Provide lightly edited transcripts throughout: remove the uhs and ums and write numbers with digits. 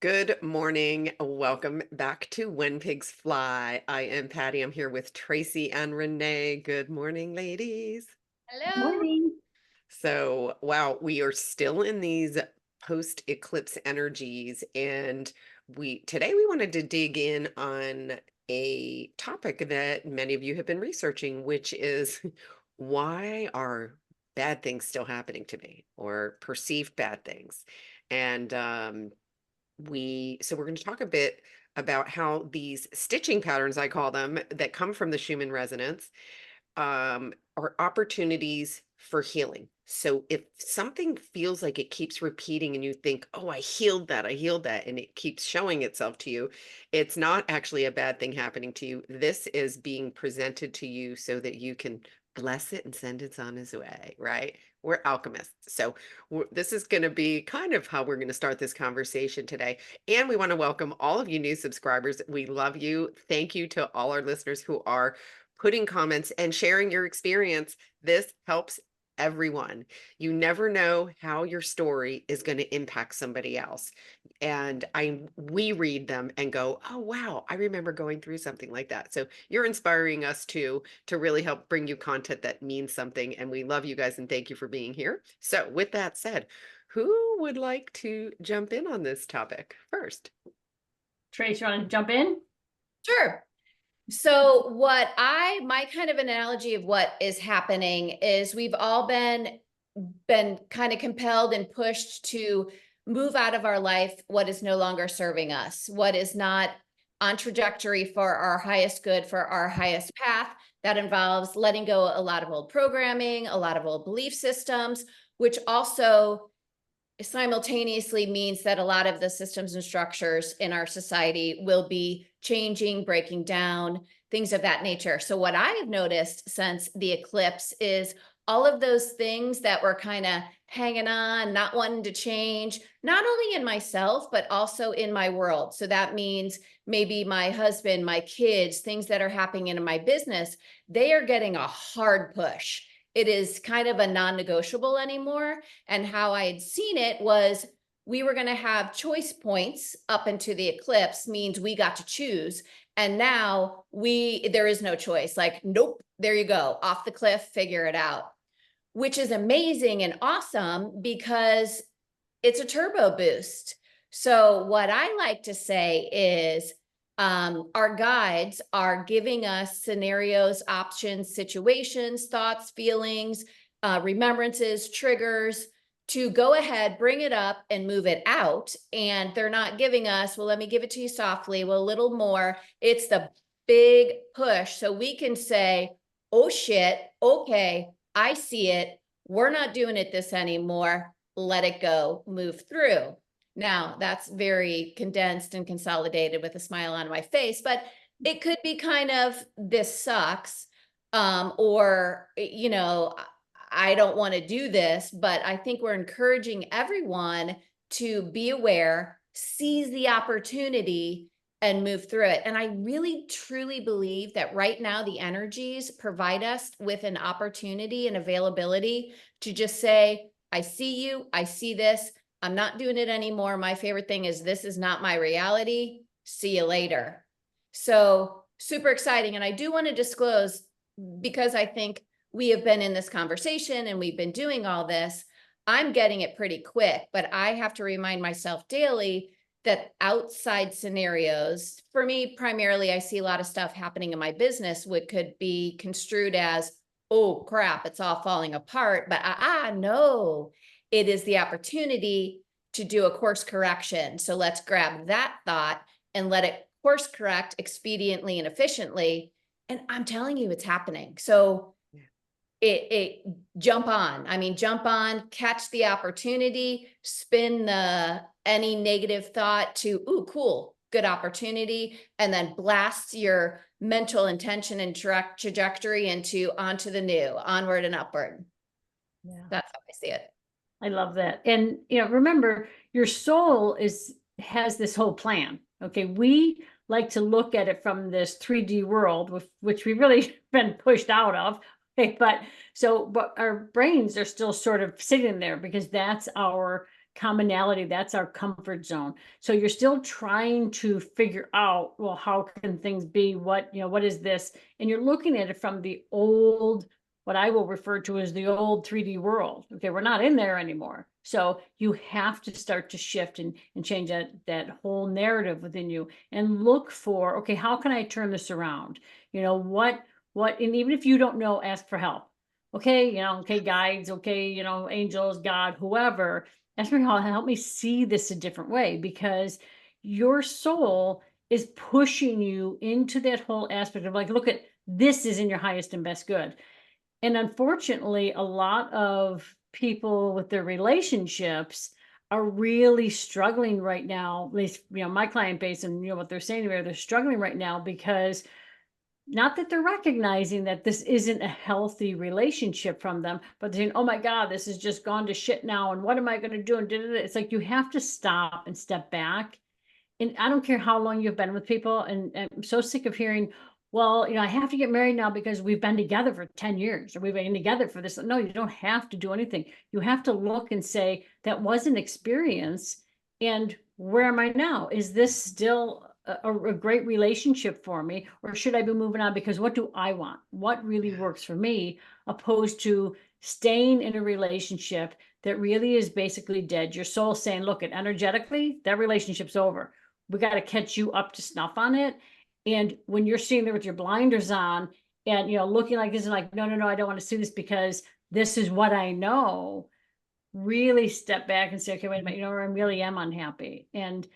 Good morning. Welcome back to When Pigs Fly. I am Patty. I'm here with Tracy and Renee. Good morning, ladies. Hello. Morning. So, wow, we are still in these post-eclipse energies, and we wanted to dig in on a topic that many of you have been researching, which is why are bad things still happening to me or perceived bad things? And we're going to talk a bit about how these stitching patterns, I call them, that come from the Schumann resonance, are opportunities for healing. So if something feels like it keeps repeating and you think, oh, I healed that, and it keeps showing itself to you, it's not actually a bad thing happening to you. This is being presented to you so that you can bless it and send it on its way, right? We're alchemists. So this is going to be kind of how we're going to start this conversation today. And we want to welcome all of you new subscribers. We love you. Thank you to all our listeners who are putting comments and sharing your experience. This helps everyone. You never know how your story is going to impact somebody else. And we read them and go, "Oh wow, I remember going through something like that." So you're inspiring us to really help bring you content that means something, and we love you guys and thank you for being here. So with that said, who would like to jump in on this topic first? Trace, you want to jump in? Sure. So my kind of analogy of what is happening is we've all been kind of compelled and pushed to move out of our life what is no longer serving us, what is not on trajectory for our highest good, for our highest path. That involves letting go a lot of old programming, a lot of old belief systems, which also simultaneously means that a lot of the systems and structures in our society will be changing, breaking down, things of that nature. So what I have noticed since the eclipse is all of those things that were kind of hanging on, not wanting to change, not only in myself, but also in my world. So that means maybe my husband, my kids, things that are happening in my business, they are getting a hard push. It is kind of a non-negotiable anymore. And how I had seen it was we were going to have choice points up into the eclipse means we got to choose. And now there is no choice. Like, nope, there you go, off the cliff, figure it out, which is amazing and awesome because it's a turbo boost. So what I like to say is our guides are giving us scenarios, options, situations, thoughts, feelings, remembrances, triggers to go ahead, bring it up and move it out. And they're not giving us, well, let me give it to you softly, well, a little more. It's the big push. So we can say, oh shit, okay, I see it. We're not doing it this anymore. Let it go, move through. Now, that's very condensed and consolidated with a smile on my face, but it could be kind of, this sucks, or, I don't want to do this, but I think we're encouraging everyone to be aware, seize the opportunity, and move through it. And I really, truly believe that right now the energies provide us with an opportunity and availability to just say, I see you, I see this, I'm not doing it anymore. My favorite thing is this is not my reality. See you later. So super exciting. And I do want to disclose, because I think we have been in this conversation and we've been doing all this, I'm getting it pretty quick, but I have to remind myself daily that outside scenarios, for me, primarily, I see a lot of stuff happening in my business, which could be construed as, oh crap, it's all falling apart. But no, it is the opportunity to do a course correction. So let's grab that thought and let it course correct expediently and efficiently. And I'm telling you, it's happening. So it jump on. I mean, jump on, catch the opportunity, spin any negative thought to, ooh, cool, good opportunity, and then blast your mental intention and trajectory onto the new, onward and upward. Yeah. That's how I see it. I love that. And remember, your soul has this whole plan. Okay, we like to look at it from this 3D world, which we've really been pushed out of. Okay, but our brains are still sort of sitting there because that's our commonality, that's our comfort zone. So you're still trying to figure out, well, how can things be? What, what is this? And you're looking at it from the old, what I will refer to as the old 3D world. Okay, we're not in there anymore. So you have to start to shift and change that whole narrative within you and look for, okay, how can I turn this around? And even if you don't know, ask for help. Okay, okay, guides, okay, angels, God, whoever, ask for help me see this a different way, because your soul is pushing you into that whole aspect of like, look at this is in your highest and best good. And unfortunately, a lot of people with their relationships are really struggling right now, at least, my client base and what they're saying to me, they're struggling right now because not that they're recognizing that this isn't a healthy relationship from them, but they're saying, oh my God, this has just gone to shit now. And what am I going to do? And it's like, you have to stop and step back. And I don't care how long you've been with people. And I'm so sick of hearing, well, I have to get married now because we've been together for 10 years or we've been together for this. No, you don't have to do anything. You have to look and say, that was an experience. And where am I now? Is this still a great relationship for me? Or should I be moving on? Because what do I want? What really works for me, opposed to staying in a relationship that really is basically dead. Your soul saying, look, energetically, that relationship's over. We got to catch you up to snuff on it. And when you're sitting there with your blinders on and, looking like this and like, no, I don't want to see this because this is what I know, really step back and say, okay, wait a minute, I really am unhappy. And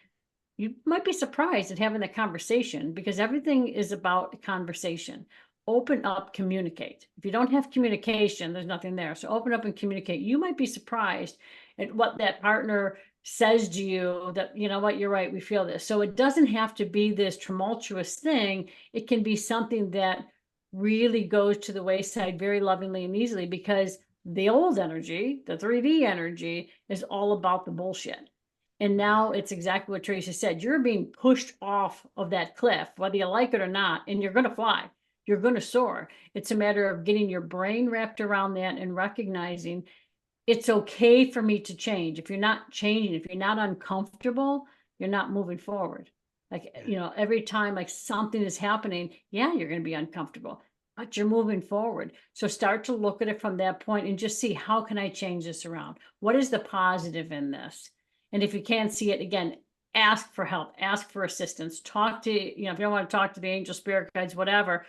you might be surprised at having that conversation, because everything is about conversation. Open up, communicate. If you don't have communication, there's nothing there. So open up and communicate. You might be surprised at what that partner says to you, that, what, you're right, we feel this. So it doesn't have to be this tumultuous thing. It can be something that really goes to the wayside very lovingly and easily, because the old energy, the 3D energy, is all about the bullshit. And now it's exactly what Tracy said. You're being pushed off of that cliff, whether you like it or not, and you're going to fly. You're going to soar. It's a matter of getting your brain wrapped around that and recognizing it's okay for me to change. If you're not changing, if you're not uncomfortable, you're not moving forward. Like, every time like something is happening, yeah, you're going to be uncomfortable, but you're moving forward. So start to look at it from that point and just see, how can I change this around? What is the positive in this? And if you can't see it, again, ask for help, ask for assistance, talk to, if you don't want to talk to the angel, spirit guides, whatever,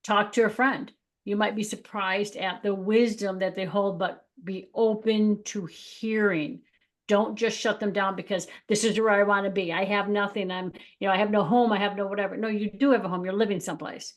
talk to a friend. You might be surprised at the wisdom that they hold, but be open to hearing. Don't just shut them down because this is where I want to be. I have nothing. I have no home. I have no whatever. No, you do have a home. You're living someplace.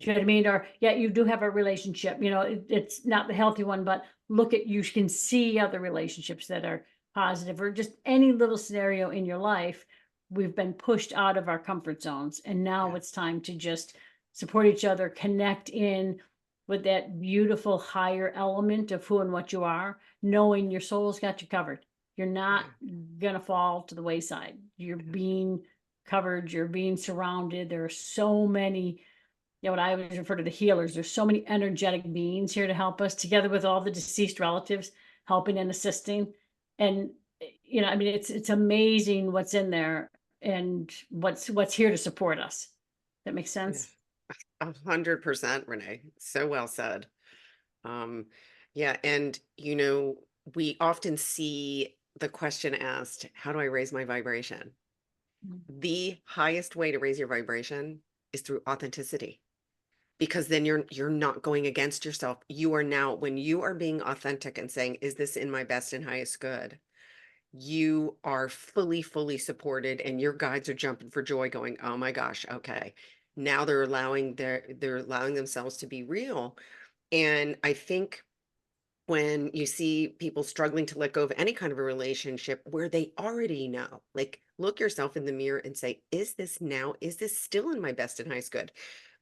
Do you know what I mean? Or yeah, you do have a relationship. It's not the healthy one, but you can see other relationships that are positive, or just any little scenario in your life. We've been pushed out of our comfort zones, and now it's time to just support each other, connect in with that beautiful higher element of who and what you are, knowing your soul's got you covered. You're not gonna fall to the wayside. You're being covered, you're being surrounded. There are so many, what I always refer to the healers. There's so many energetic beings here to help us, together with all the deceased relatives helping and assisting. And it's amazing what's in there and what's here to support us. That makes sense? 100%, Renee. So well said. Yeah, and we often see the question asked, how do I raise my vibration? The highest way to raise your vibration is through authenticity, because then you're not going against yourself. You are now, when you are being authentic and saying, is this in my best and highest good? You are fully supported, and your guides are jumping for joy going, oh my gosh, okay. Now they're allowing themselves to be real. And I think when you see people struggling to let go of any kind of a relationship where they already know, like, look yourself in the mirror and say, is this still in my best and highest good?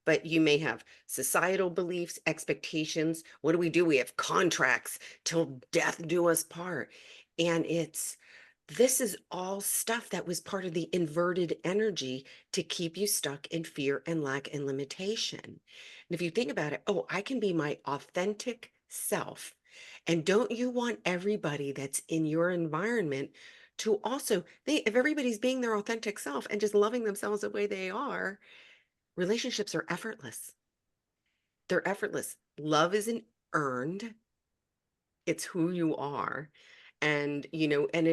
But you may have societal beliefs, expectations. What do? We have contracts till death do us part. And this is all stuff that was part of the inverted energy to keep you stuck in fear and lack and limitation. And if you think about it, I can be my authentic self And don't you want everybody that's in your environment to also, if everybody's being their authentic self and just loving themselves the way they are, relationships are effortless. They're effortless. Love isn't earned, it's who you are. And, and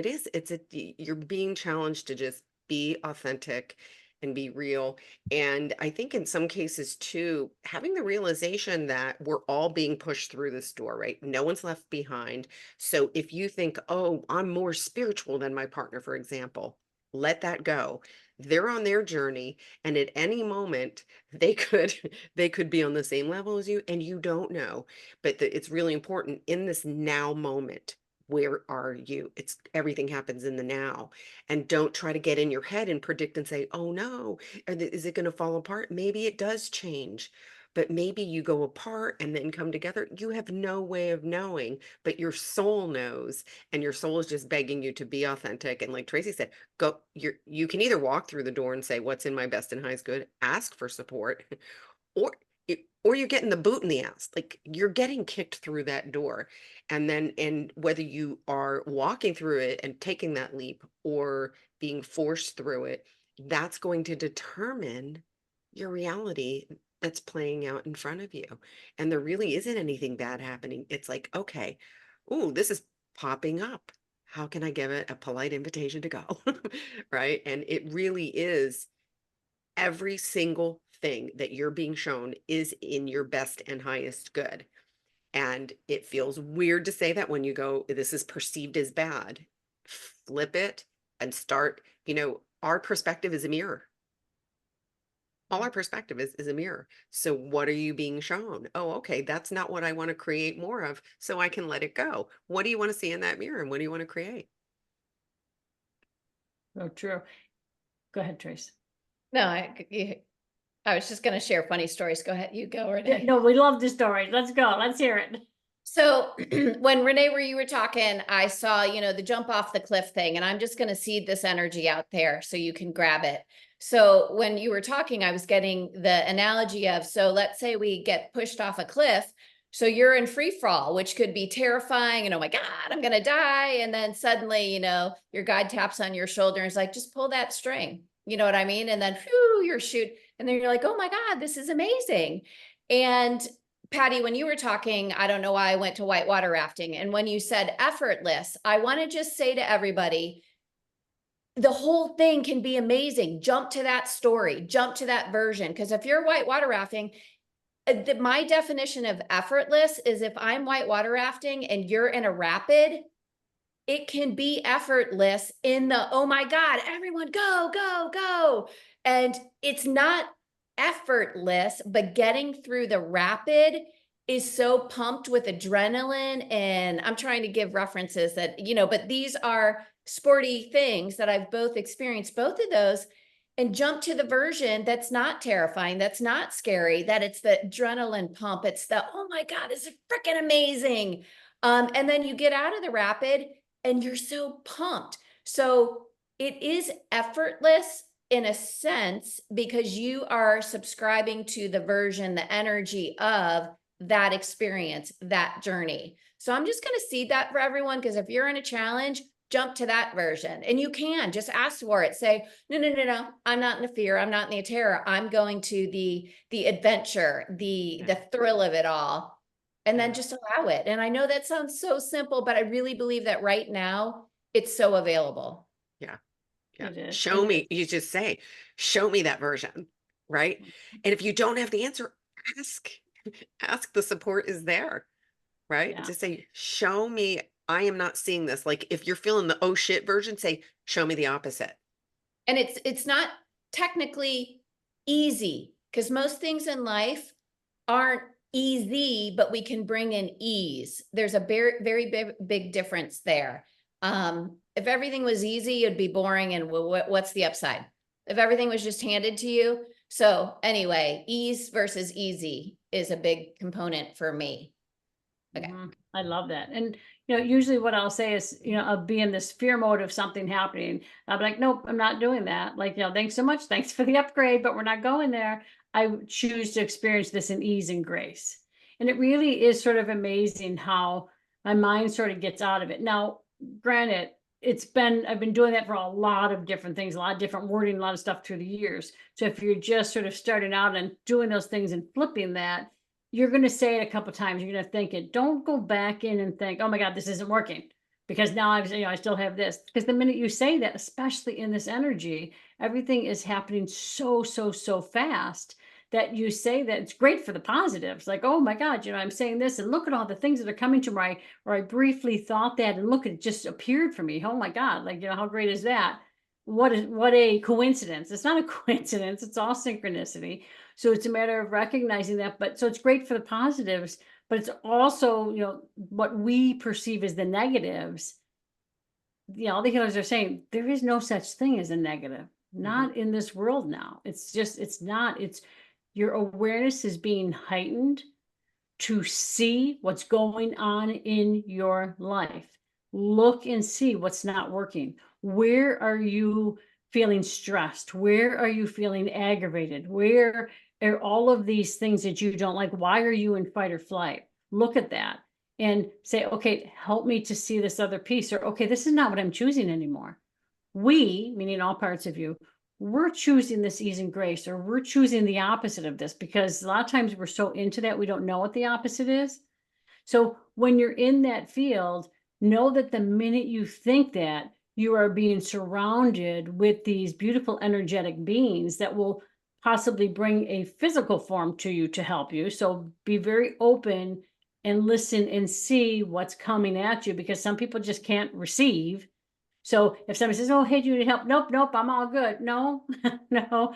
you're being challenged to just be authentic and be real. And I think in some cases too, having the realization that we're all being pushed through this door, right? No one's left behind. So if you think, oh, I'm more spiritual than my partner, for example, let that go. They're on their journey, and at any moment they could they could be on the same level as you, and you don't know. But it's really important in this now moment. Where are you? It's everything happens in the now. And don't try to get in your head and predict and say, oh no, is it going to fall apart? Maybe it does change, but maybe you go apart and then come together. You have no way of knowing, but your soul knows, and your soul is just begging you to be authentic. And like Tracy said, you can either walk through the door and say, what's in my best and highest good, ask for support, or or you're getting the boot in the ass. Like, you're getting kicked through that door. And whether you are walking through it and taking that leap or being forced through it, that's going to determine your reality that's playing out in front of you. And there really isn't anything bad happening. It's like, okay, ooh, this is popping up. How can I give it a polite invitation to go? Right? And it really is, every single thing that you're being shown is in your best and highest good. And it feels weird to say that when you go, this is perceived as bad. Flip it and start, our perspective is a mirror. All our perspective is a mirror. So what are you being shown? Oh, okay, that's not what I want to create more of, so I can let it go. What do you want to see in that mirror, and what do you want to create? Oh, true. Go ahead, Trace. No, I was just going to share funny stories. Go ahead. You go, Renee. No, we love the story. Let's go. Let's hear it. So when Renee, where you were talking, I saw, the jump off the cliff thing, and I'm just going to seed this energy out there so you can grab it. So when you were talking, I was getting the analogy of, so let's say we get pushed off a cliff. So you're in free fall, which could be terrifying. And oh my God, I'm going to die. And then suddenly, your guide taps on your shoulder and is like, just pull that string. You know what I mean? And then whew, you're shoot. And then you're like, oh my God, this is amazing. And Patty, when you were talking, I don't know why I went to whitewater rafting. And when you said effortless, I want to just say to everybody, the whole thing can be amazing. Jump to that story, jump to that version. Because if you're whitewater rafting, my definition of effortless is if I'm whitewater rafting and you're in a rapid, it can be effortless in the, oh my God, everyone go, go, go. And it's not effortless, but getting through the rapid is so pumped with adrenaline. And I'm trying to give references that, but these are sporty things that I've both experienced, both of those, and jump to the version that's not terrifying, that's not scary, that it's the adrenaline pump. It's the, oh my God, this is freaking amazing. And then you get out of the rapid and you're so pumped. So it is effortless in a sense, because you are subscribing to the version, the energy of that experience, that journey. So I'm just going to seed that for everyone, because if you're in a challenge, jump to that version. And you can just ask for it. Say, no. I'm not in the fear. I'm not in the terror. I'm going to the adventure, the thrill of it all. And then just allow it. And I know that sounds so simple, but I really believe that right now it's so available. Yeah. Show me. You just say, show me that version. Right. And if you don't have the answer, ask. The support is there. Right. Yeah. Just say, show me. I am not seeing this. Like, if you're feeling the oh shit version, say, show me the opposite. And it's not technically easy, because most things in life aren't easy, but we can bring in ease. There's a very, very big difference there. If everything was easy, it'd be boring. And what's the upside? If everything was just handed to you. So anyway, ease versus easy is a big component for me. Okay. I love that. And, usually what I'll say is, I'll be in this fear mode of something happening. I'll be like, nope, I'm not doing that. Like, thanks so much. Thanks for the upgrade, but we're not going there. I choose to experience this in ease and grace. And it really is sort of amazing how my mind sort of gets out of it. Now, granted, I've been doing that for a lot of different things, a lot of different wording, a lot of stuff through the years. So if you're just sort of starting out and doing those things and flipping that, you're going to say it a couple times. You're going to think it. Don't go back in and think, oh my God, this isn't working because now I still have this. Because the minute you say that, especially in this energy, everything is happening so, so, so fast that you say that it's great for the positives. Like, oh my God, I'm saying this and look at all the things that are coming to my, or I briefly thought that and look, it just appeared for me. Oh my God, like, how great is that? What a coincidence. It's not a coincidence. It's all synchronicity. So it's a matter of recognizing that. But so it's great for the positives, but it's also, what we perceive as the negatives. All the healers are saying there is no such thing as a negative, not in this world now. It's not, your awareness is being heightened to see what's going on in your life. Look and see what's not working. Where are you feeling stressed? Where are you feeling aggravated? Where are all of these things that you don't like? Why are you in fight or flight? Look at that and say, okay, help me to see this other piece, or okay, this is not what I'm choosing anymore. We, meaning all parts of you, we're choosing this ease and grace, or we're choosing the opposite of this, because a lot of times we're so into that we don't know what the opposite is. So when you're in that field, know that the minute you think that, you are being surrounded with these beautiful energetic beings that will possibly bring a physical form to you to help you. So be very open and listen and see what's coming at you, because some people just can't receive. So if somebody says, oh, hey, do you need help? Nope, I'm all good. No, no,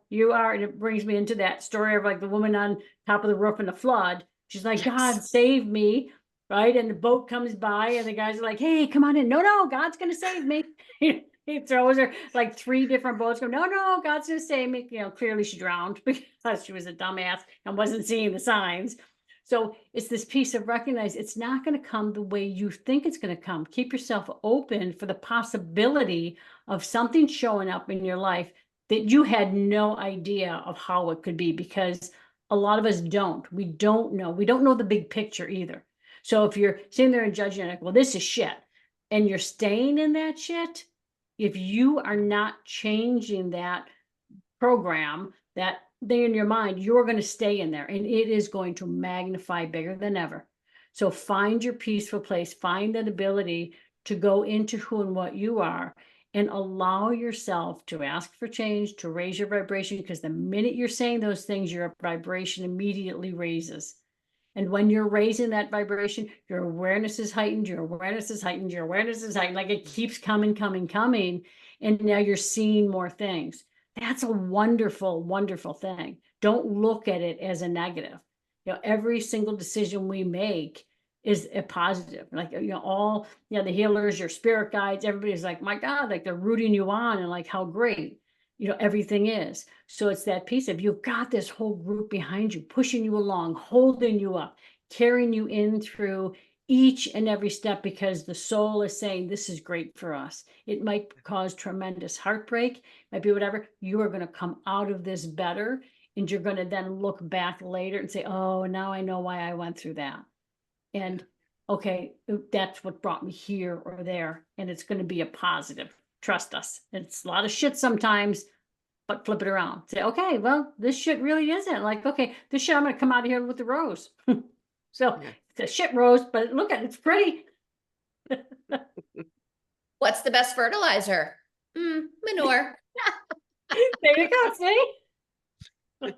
you are. And it brings me into that story of like the woman on top of the roof in the flood. She's like, God, save me. Right. And the boat comes by and the guys are like, hey, come on in. No, God's going to save me. He throws her like 3 different boats. Go, no, God's going to save me. Clearly she drowned because she was a dumbass and wasn't seeing the signs. So it's this piece of recognize it's not going to come the way you think it's going to come. Keep yourself open for the possibility of something showing up in your life that you had no idea of how it could be, because a lot of us don't. We don't know. We don't know the big picture either. So if you're sitting there and judging, like, well, this is shit, and you're staying in that shit, if you are not changing that program, that thing in your mind, you're going to stay in there and it is going to magnify bigger than ever. So find your peaceful place, find that ability to go into who and what you are, and allow yourself to ask for change, to raise your vibration, because the minute you're saying those things, your vibration immediately raises. And when you're raising that vibration, your awareness is heightened, your awareness is heightened, your awareness is heightened, like it keeps coming. And now you're seeing more things. That's a wonderful, wonderful thing. Don't look at it as a negative. Every single decision we make is a positive. Like, all, the healers, your spirit guides, everybody's like, my God, like they're rooting you on and like how great, everything is. So it's that piece of, you've got this whole group behind you, pushing you along, holding you up, carrying you in through each and every step, because the soul is saying, this is great for us. It might cause tremendous heartbreak, might be whatever. You are going to come out of this better, and you're going to then look back later and say, oh, now I know why I went through that. And okay, that's what brought me here or there. And it's going to be a positive. Trust us. It's a lot of shit sometimes, but flip it around. Say, okay, well, this shit really isn't like, okay, this shit, I'm going to come out of here with the rose. So it's a shit rose, but look at it, it's pretty. What's the best fertilizer? Manure. There you go, see?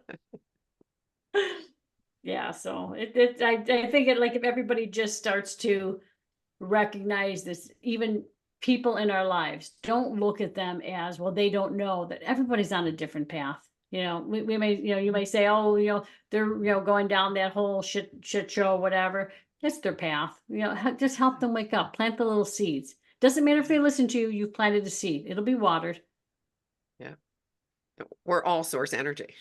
Yeah, so I think like if everybody just starts to recognize this, even people in our lives, don't look at them as, well, they don't know that everybody's on a different path. We may, you may say, oh, they're, going down that whole shit show, whatever. That's their path. Just help them wake up, plant the little seeds. Doesn't matter if they listen to you, you've planted a seed. It'll be watered. Yeah. We're all source energy.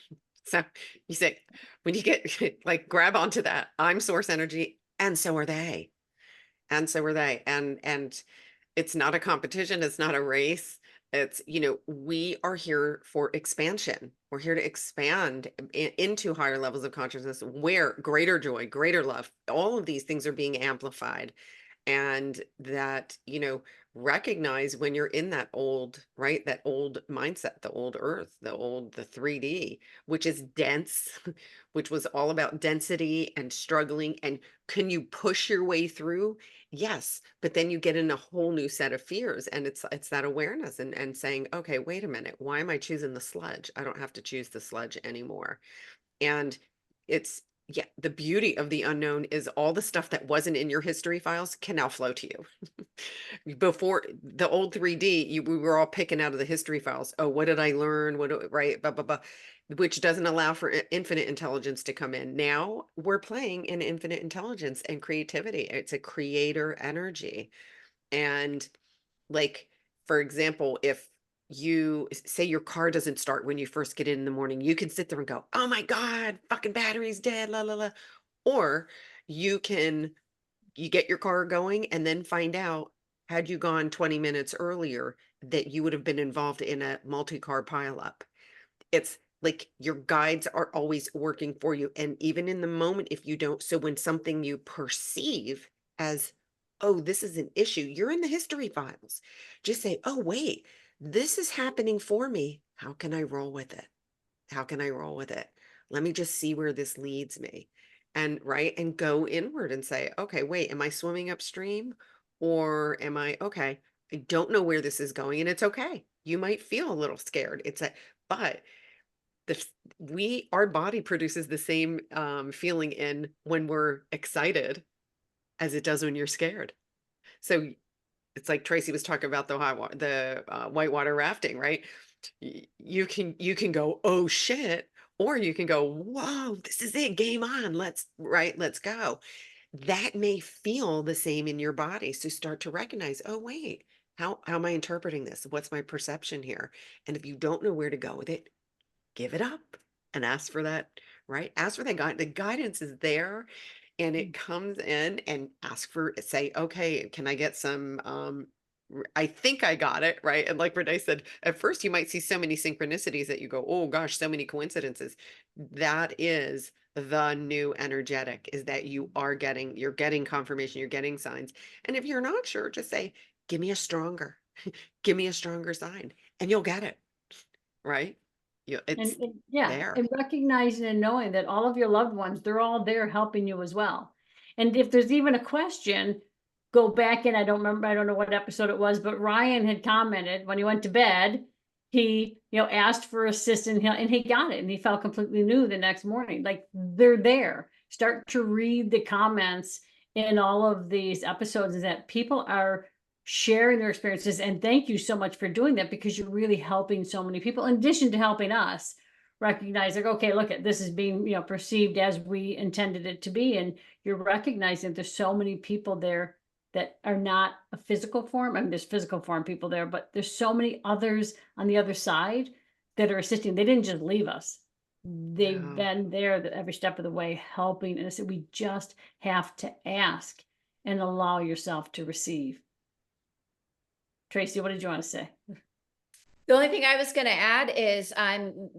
So you say, when you get like, grab onto that, I'm source energy, and so are they. And so are they. And it's not a competition. It's not a race. It's, we are here for expansion. We're here to expand into higher levels of consciousness where greater joy, greater love, all of these things are being amplified. And that, recognize when you're in that old, right? That old mindset, the old earth, the 3D, which is dense, which was all about density and struggling. And can you push your way through? Yes, but then you get in a whole new set of fears, and it's that awareness and saying, okay, wait a minute, why am I choosing the sludge? I don't have to choose the sludge anymore. And it's, yeah, the beauty of the unknown is all the stuff that wasn't in your history files can now flow to you. Before the old 3D, we were all picking out of the history files. Oh, what did I learn? Right? Blah, blah, blah, which doesn't allow for infinite intelligence to come in. Now we're playing in infinite intelligence and creativity. It's a creator energy. And like, for example, if you say your car doesn't start when you first get in the morning, you can sit there and go, oh my God, fucking battery's dead, la la la. Or you get your car going and then find out, had you gone 20 minutes earlier, that you would have been involved in a multi-car pileup. It's like your guides are always working for you. And even in the moment, if you don't, so when something you perceive as, oh, this is an issue, you're in the history files. Just say, oh, wait, this is happening for me. How can I roll with it? How can I roll with it? Let me just see where this leads me. And right. And go inward and say, okay, wait, am I swimming upstream? Or am okay, I don't know where this is going. And it's okay. You might feel a little scared. But the our body produces the same feeling in when we're excited as it does when you're scared. So it's like Tracy was talking about the whitewater rafting, right? You can go, oh shit, or you can go, whoa, this is it, game on, let's go. That may feel the same in your body. So start to recognize, oh wait, how am I interpreting this? What's my perception here? And if you don't know where to go with it, give it up and ask for that, right? Ask for that guide. The guidance is there and it comes in, and say, okay, can I get some, I think I got it, right? And like Renee said, at first you might see so many synchronicities that you go, oh gosh, so many coincidences. That is the new energetic, is that you're getting confirmation, you're getting signs. And if you're not sure, just say, give me a stronger, give me a stronger sign, and you'll get it, right? It's yeah, there. and recognizing and knowing that all of your loved ones, they're all there helping you as well. And if there's even a question, go back in, I don't know what episode it was, but Ryan had commented when he went to bed, he, asked for assistance and he got it and he felt completely new the next morning. Like they're there. Start to read the comments in all of these episodes, is that people are sharing their experiences. And thank you so much for doing that, because you're really helping so many people, in addition to helping us recognize, like, okay, look at this is being, perceived as we intended it to be. And you're recognizing there's so many people there that are not a physical form. I mean, there's physical form people there, but there's so many others on the other side that are assisting. They didn't just leave us. They've No. been there every step of the way helping. And I said, we just have to ask and allow yourself to receive. Tracy, what did you want to say? The only thing I was going to add is I'm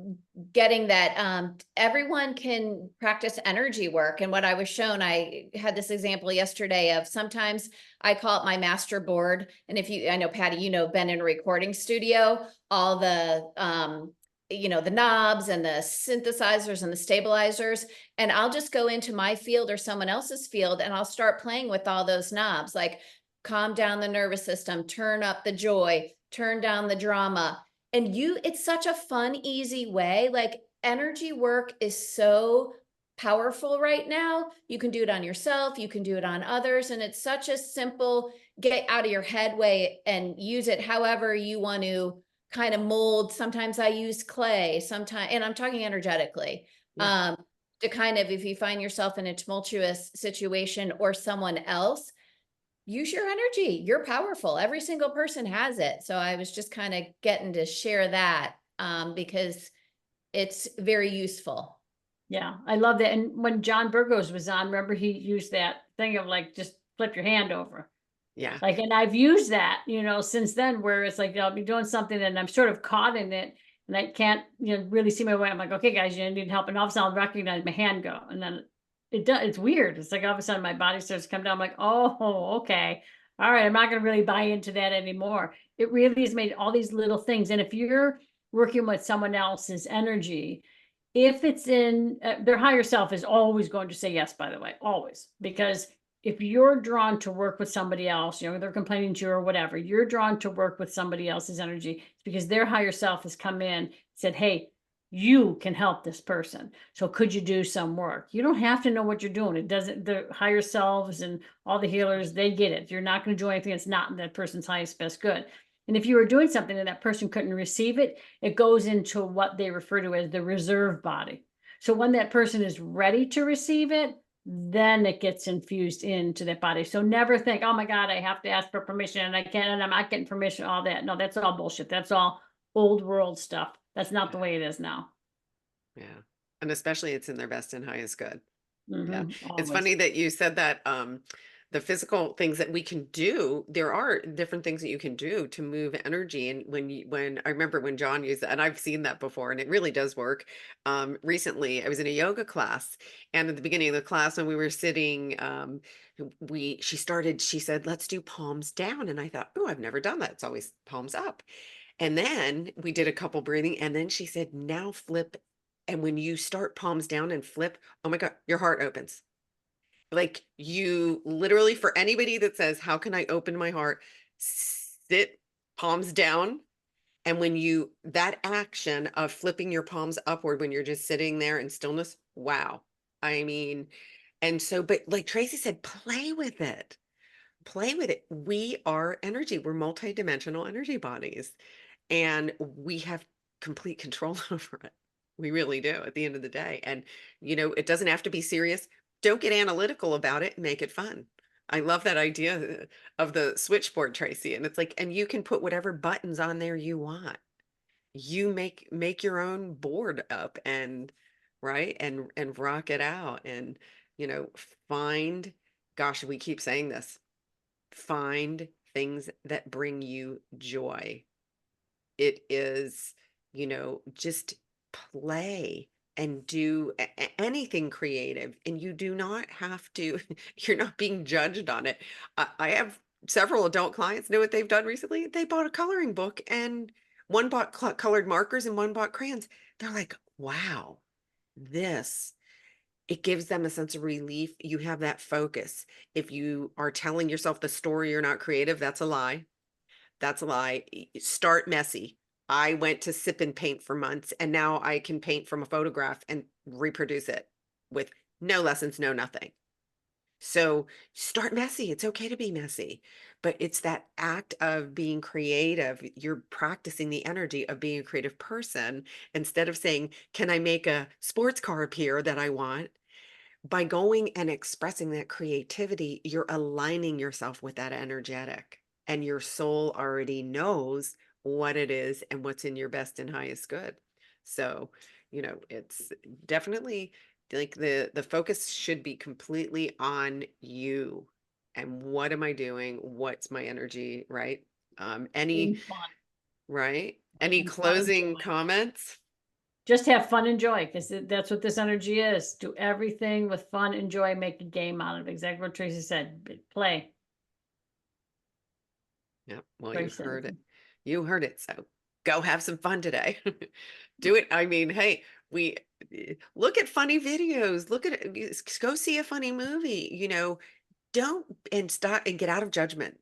getting that everyone can practice energy work. And what I was shown, I had this example yesterday of, sometimes I call it my master board. And I know, Patty, been in a recording studio, all the, the knobs and the synthesizers and the stabilizers. And I'll just go into my field or someone else's field and I'll start playing with all those knobs, like calm down the nervous system, turn up the joy, turn down the drama. And it's such a fun, easy way. Like, energy work is so powerful right now. You can do it on yourself, you can do it on others. And it's such a simple, get out of your head way and use it however you want to kind of mold. Sometimes I use clay, and I'm talking energetically. Yeah. To kind of, if you find yourself in a tumultuous situation or someone else, use your energy. You're powerful. Every single person has it. So I was just kind of getting to share that because it's very useful. Yeah, I love that. And when John Burgos was on, remember he used that thing of like, just flip your hand over. Yeah. Like, and I've used that, since then, where it's like I'll be doing something and I'm sort of caught in it and I can't, really see my way. I'm like, okay, guys, you need help. And all of a sudden I'll recognize my hand go. And then it's weird. It's like all of a sudden my body starts to come down. I'm like, oh, okay. All right. I'm not going to really buy into that anymore. It really has made all these little things. And if you're working with someone else's energy, if it's in their higher self is always going to say yes, by the way, always, because if you're drawn to work with somebody else, they're complaining to you or whatever, you're drawn to work with somebody else's energy, it's because their higher self has come in, said, hey, you can help this person. So could you do some work? You don't have to know what you're doing. It doesn't, the higher selves and all the healers, they get it. You're not going to do anything that's not in that person's highest best good. And if you were doing something and that person couldn't receive it, it goes into what they refer to as the reserve body. So when that person is ready to receive it, then it gets infused into that body. So never think, oh my God, I have to ask for permission and I can't, and I'm not getting permission, all that. No, that's all bullshit. That's all old world stuff. That's not the way it is now. Yeah. And especially it's in their best and highest good. Yeah. It's Always. funny that you said that the physical things that we can do, there are different things that you can do to move energy. And when I remember when John used that, and I've seen that before, and it really does work. Recently I was in a yoga class, and at the beginning of the class when we were sitting, she said, let's do palms down. And I thought, oh, I've never done that. It's always palms up. And then we did a couple breathing, and then she said, now flip. And when you start palms down and flip, oh my God, your heart opens. Like, you literally, for anybody that says, how can I open my heart? Sit palms down. And when that action of flipping your palms upward when you're just sitting there in stillness, wow. I mean, and so, but like Tracy said, play with it. Play with it. We are energy. We're multidimensional energy bodies, and we have complete control over it. We really do at the end of the day. And, it doesn't have to be serious. Don't get analytical about it. Make it fun. I love that idea of the switchboard, Tracy. And it's like, and you can put whatever buttons on there you want. You make your own board up, and right, and rock it out, and you know find, gosh, we keep saying this, find things that bring you joy. It is, just play and do anything creative, and you do not have to, you're not being judged on it. I have several adult clients. Know what they've done recently? They bought a coloring book, and one bought colored markers and one bought crayons. They're like, wow, this, it gives them a sense of relief. You have that focus. If you are telling yourself the story you're not creative, that's a lie. That's a lie. Start messy. I went to sip and paint for months, and now I can paint from a photograph and reproduce it with no lessons, no nothing. So start messy. It's okay to be messy, but it's that act of being creative. You're practicing the energy of being a creative person instead of saying, can I make a sports car appear that I want? By going and expressing that creativity, you're aligning yourself with that energetic, and your soul already knows what it is and what's in your best and highest good. So, it's definitely like the focus should be completely on you. And what am I doing? What's my energy, right? Any, Being fun right? Any and fun and closing joy. comments? Just have fun and joy, because that's what this energy is. Do everything with fun and joy, make a game out of it. Exactly what Tracy said. Play. Yep. Well, Very you heard simple. it. You heard it. So go have some fun today. Do it. I mean, hey, we look at funny videos. Look at it. Go see a funny movie. Don't, and stop and get out of judgment.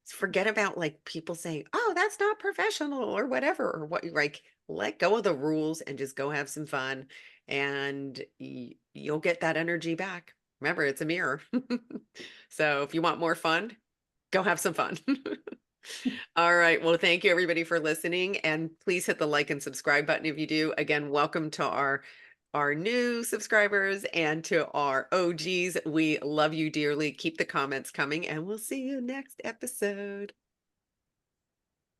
Forget about like people saying, "Oh, that's not professional" or whatever, or what. Like, let go of the rules and just go have some fun, and you'll get that energy back. Remember, it's a mirror. So if you want more fun, go have some fun. All right. Well, thank you everybody for listening, and please hit the like and subscribe button if you do. Again, welcome to our new subscribers, and to our OGs. We love you dearly. Keep the comments coming, and we'll see you next episode.